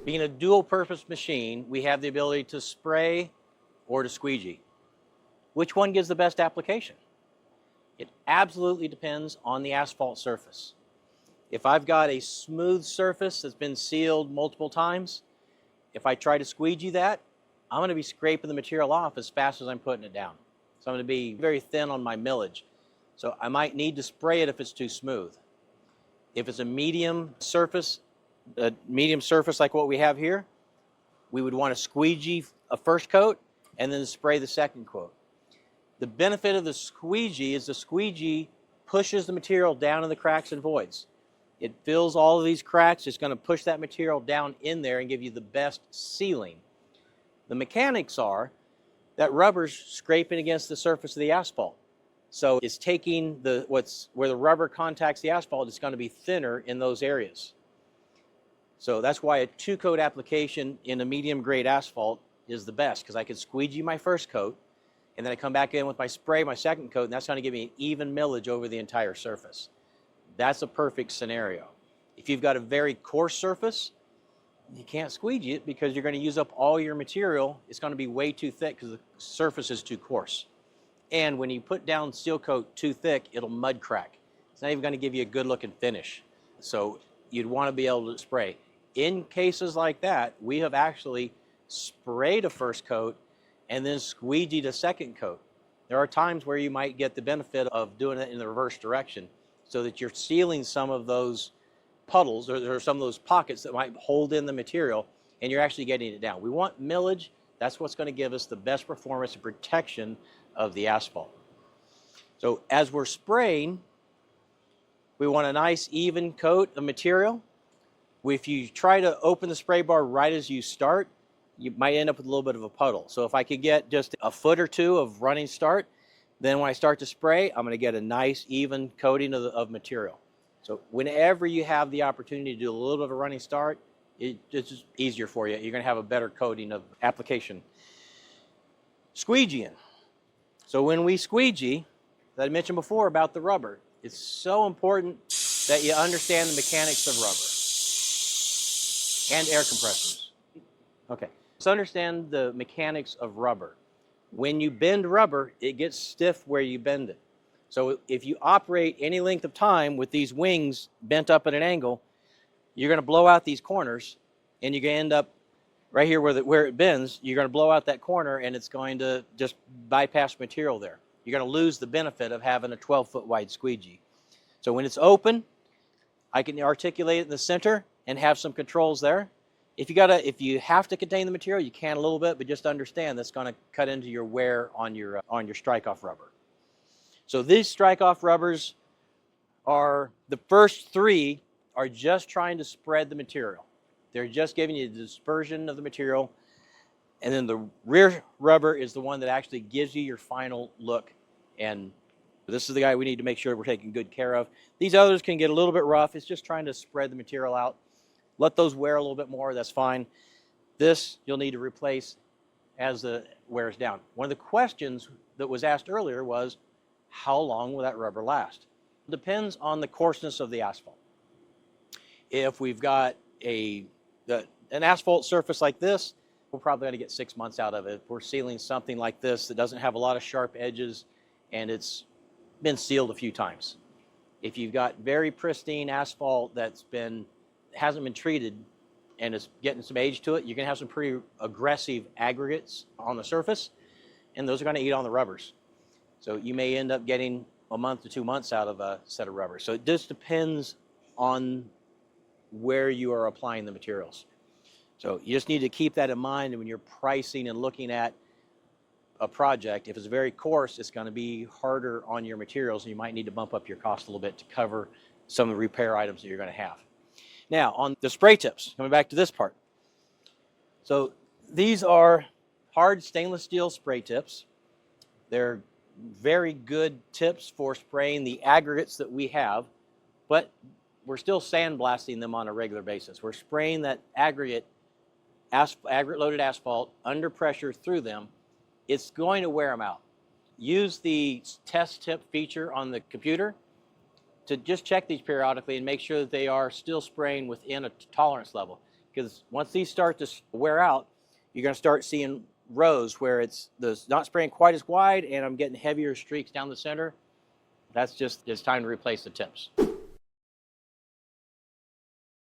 Being a dual-purpose machine, we have the ability to spray or to squeegee. Which one gives the best application? It absolutely depends on the asphalt surface. If I've got a smooth surface that's been sealed multiple times, if I try to squeegee that, I'm going to be scraping the material off as fast as I'm putting it down. So I'm going to be very thin on my millage. So I might need to spray it if it's too smooth. If it's a medium surface like what we have here, we would want to squeegee a first coat and then spray the second coat. The benefit of the squeegee is the squeegee pushes the material down in the cracks and voids. It fills all of these cracks. It's going to push that material down in there and give you the best sealing. The mechanics are that rubber's scraping against the surface of the asphalt. So it's taking where the rubber contacts the asphalt, it's going to be thinner in those areas. So that's why a two-coat application in a medium-grade asphalt is the best, because I can squeegee my first coat, and then I come back in with my spray, my second coat, and that's going to give me an even millage over the entire surface. That's a perfect scenario. If you've got a very coarse surface, you can't squeegee it because you're going to use up all your material. It's going to be way too thick because the surface is too coarse. And when you put down seal coat too thick, it'll mud crack. It's not even going to give you a good looking finish. So you'd want to be able to spray. In cases like that, we have actually sprayed a first coat and then squeegeed a second coat. There are times where you might get the benefit of doing it in the reverse direction so that you're sealing some of those puddles or some of those pockets that might hold in the material, and you're actually getting it down. We want millage. That's what's going to give us the best performance and protection of the asphalt. So as we're spraying, we want a nice even coat of material. If you try to open the spray bar right as you start, you might end up with a little bit of a puddle. So if I could get just a foot or two of running start, then when I start to spray, I'm going to get a nice even coating of material. So whenever you have the opportunity to do a little bit of a running start, it's just easier for you. You're going to have a better coating of application. Squeegeeing. So when we squeegee, as I mentioned before about the rubber, it's so important that you understand the mechanics of rubber and air compressors. Okay, so understand the mechanics of rubber. When you bend rubber, it gets stiff where you bend it. So if you operate any length of time with these wings bent up at an angle, you're going to blow out these corners, and you're going to end up right here where it bends. You're going to blow out that corner, and it's going to just bypass material there. You're going to lose the benefit of having a 12-foot wide squeegee. So when it's open, I can articulate it in the center and have some controls there. If you have to contain the material, you can a little bit, but just understand that's going to cut into your wear on your strike-off rubber. So these strike-off rubbers the first three are just trying to spread the material. They're just giving you the dispersion of the material. And then the rear rubber is the one that actually gives you your final look. And this is the guy we need to make sure we're taking good care of. These others can get a little bit rough. It's just trying to spread the material out. Let those wear a little bit more, that's fine. This you'll need to replace as it wears down. One of the questions that was asked earlier was, how long will that rubber last? It depends on the coarseness of the asphalt. If we've got an asphalt surface like this, we're probably going to get 6 months out of it. If we're sealing something like this that doesn't have a lot of sharp edges and it's been sealed a few times. If you've got very pristine asphalt hasn't been treated and it's getting some age to it, you can have some pretty aggressive aggregates on the surface, and those are going to eat on the rubbers. So you may end up getting a month to 2 months out of a set of rubbers. So it just depends on where you are applying the materials. So you just need to keep that in mind when you're pricing and looking at a project. If it's very coarse, it's going to be harder on your materials, and you might need to bump up your cost a little bit to cover some of the repair items that you're going to have. Now, on the spray tips, coming back to this part. So these are hard stainless steel spray tips. They're very good tips for spraying the aggregates that we have, but we're still sandblasting them on a regular basis. We're spraying that aggregate loaded asphalt under pressure through them. It's going to wear them out. Use the test tip feature on the computer to just check these periodically and make sure that they are still spraying within a tolerance level. because once these start to wear out, you're going to start seeing rows where it's not spraying quite as wide and I'm getting heavier streaks down the center. That's just, it's time to replace the tips.